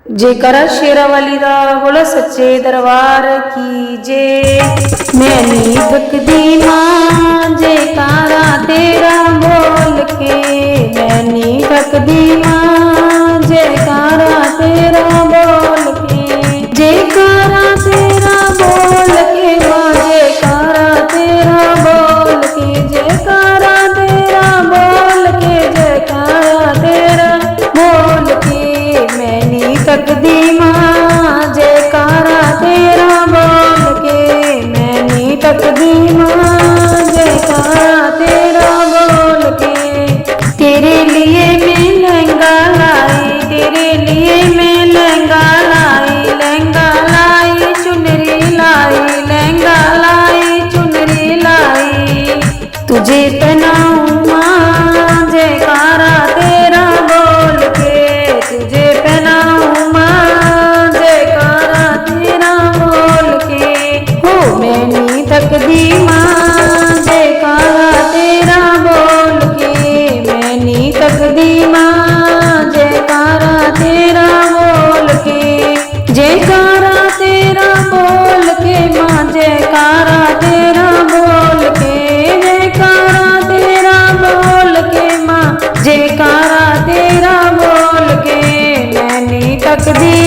जेकरा शेरावाली दा बोला सच्चे दरबार की जे। मैं नी थकदी मां जयकारा तेरा बोल के, मैं नी थकदी मां जयकारा तेरा बोल के, जयकारा तेरा बोल के मां जयकारा तेरा बोल के, जयकारा तेरा बोल के, जयकारा तेरा बोल के। मैं नी थकदी मां जयकारा तेरा बोल के, मैं नी थकदी मां जयकारा तेरा बोल के। तेरे लिए मैं लहंगा लाई, तेरे लिए मैं लहंगा लाई, लहंगा लाई चुनरी लाई, लहंगा लाई चुनरी लाई, तुझे पहनाऊं मां जयकारा तेरा बोल के, तुझे पहनाऊं मां जयकारा तेरा बोल के। हो मैं नी थकदी मां जयकारा तेरा बोल के, मैं नी थकदी मां जयकारा तेरा बोल के, जयकारा तेरा बोल के मां जयकारा तेरा बोल के, जयकारा तेरा बोल के मां जयकारा तेरा बोल के। मैं नी थकदी